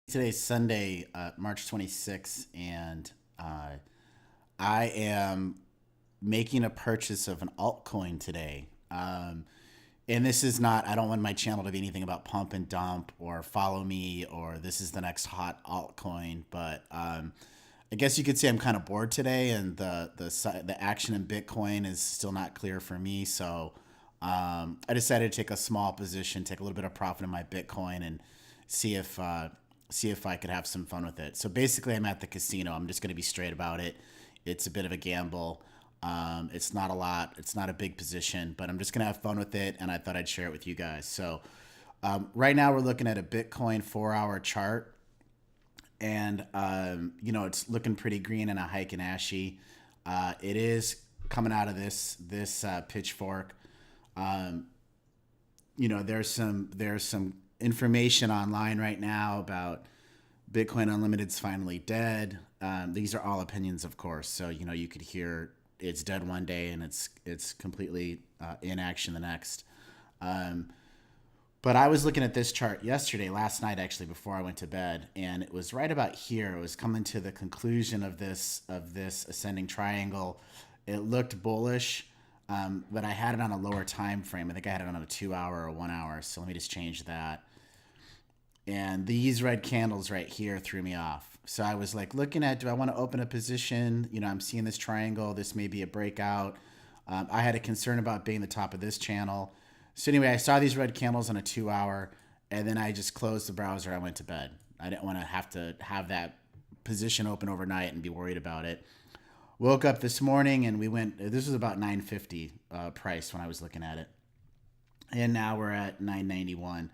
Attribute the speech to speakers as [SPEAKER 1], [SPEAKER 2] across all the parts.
[SPEAKER 1] Today's Sunday, March 26th, and I am making a purchase of an altcoin today. And this is not, I don't want my channel to be anything about pump and dump or follow me or this is the next hot altcoin, but I guess you could say I'm kind of bored today, and the action in Bitcoin is still not clear for me. So I decided to take a small position, take a little bit of profit in my Bitcoin, and see if see if I could have some fun with it. So basically, I'm at the casino. I'm just going to be straight about it. It's a bit of a gamble. It's not a lot. It's not a big position, but I'm just going to have fun with it, and I thought I'd share it with you guys. So right now, we're looking at a Bitcoin 4-hour chart, and it's looking pretty green and a hike and ashy. It is coming out of this pitchfork. Um, there's some information online right now about Bitcoin Unlimited's finally dead. These are all opinions, of course. So you could hear it's dead one day and it's completely in action the next. But I was looking at this chart last night actually, before I went to bed, and it was right about here. It was coming to the conclusion of this ascending triangle. It looked bullish, but I had it on a lower time frame. I think I had it on a 2-hour or 1 hour. So let me just change that. And these red candles right here threw me off. So I was like looking at, do I want to open a position? I'm seeing this triangle. This may be a breakout. I had a concern about being the top of this channel. So anyway, I saw these red candles on a 2-hour, and then I just closed the browser. I went to bed. I didn't want to have that position open overnight and be worried about it. Woke up this morning and this was about 950 price when I was looking at it. And now we're at 991.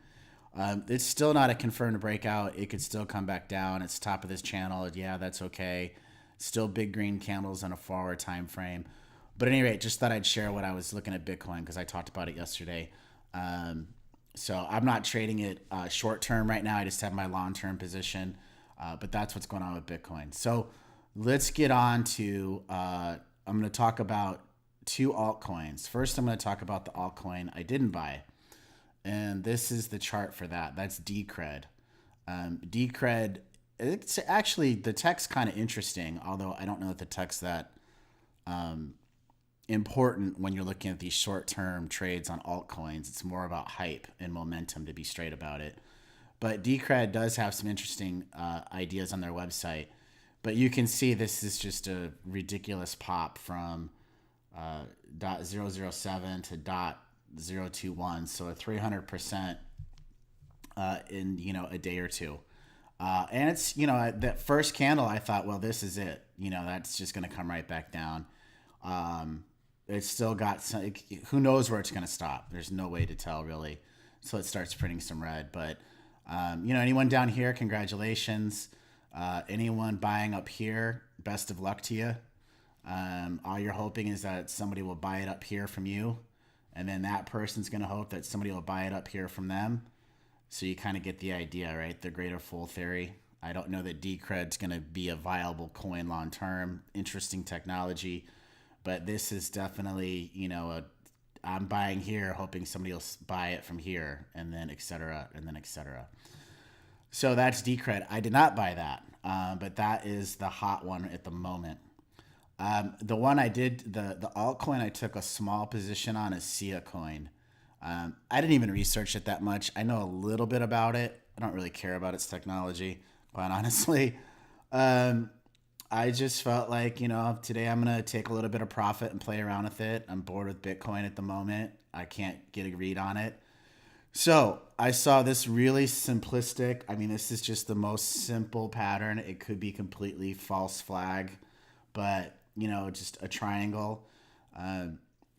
[SPEAKER 1] It's still not a confirmed breakout. It could still come back down. It's top of this channel. Yeah, that's okay. Still big green candles on a 4-hour time frame. But at any rate, just thought I'd share what I was looking at Bitcoin, because I talked about it yesterday. So I'm not trading it short term right now. I just have my long term position. But that's what's going on with Bitcoin. So let's get on to, I'm going to talk about two altcoins. First, I'm going to talk about the altcoin I didn't buy. And this is the chart for that. That's Decred. Decred, it's actually, the text kind of interesting, although I don't know that the text that important when you're looking at these short-term trades on altcoins. It's more about hype and momentum, to be straight about it. But Decred does have some interesting ideas on their website. But you can see this is just a ridiculous pop from .007 to .021, so a 300% in a day or two. And it's that first candle, I thought, well, this is it. That's just going to come right back down. It's still got some. Who knows where it's going to stop? There's no way to tell really. So it starts printing some red. But anyone down here, congratulations. Anyone buying up here, best of luck to you. All you're hoping is that somebody will buy it up here from you. And then that person's going to hope that somebody will buy it up here from them. So you kind of get the idea, right? The greater fool theory. I don't know that Decred's going to be a viable coin long term. Interesting technology. But this is definitely, I'm buying here, hoping somebody will buy it from here, and then et cetera, and then et cetera. So that's Decred. I did not buy that, but that is the hot one at the moment. The one I did, the altcoin I took a small position on is Sia Coin. I didn't even research it that much. I know a little bit about it. I don't really care about its technology, quite honestly. I just felt like, today I'm going to take a little bit of profit and play around with it. I'm bored with Bitcoin at the moment. I can't get a read on it. So I saw this really simplistic. This is just the most simple pattern. It could be completely false flag, but just a triangle.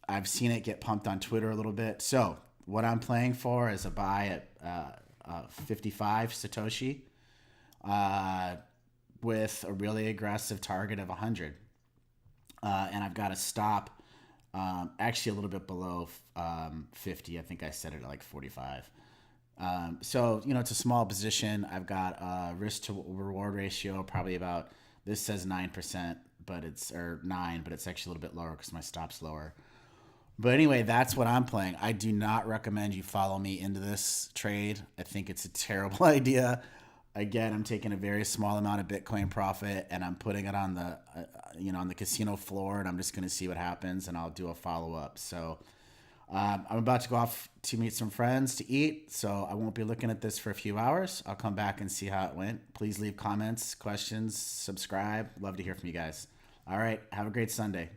[SPEAKER 1] I've seen it get pumped on Twitter a little bit. So what I'm playing for is a buy at 55 Satoshi with a really aggressive target of 100. And I've got a stop actually a little bit below 50. I think I set it at like 45. So, it's a small position. I've got a risk to reward ratio, probably about, this says 9%, or 9, but it's actually a little bit lower because my stop's lower. But anyway, that's what I'm playing. I do not recommend you follow me into this trade. I think it's a terrible idea. again, I'm taking a very small amount of Bitcoin profit and I'm putting it on the, on the casino floor, and I'm just going to see what happens, and I'll do a follow up. So I'm about to go off to meet some friends to eat, so I won't be looking at this for a few hours. I'll come back and see how it went. Please leave comments, questions, subscribe. Love to hear from you guys. All right. Have a great Sunday.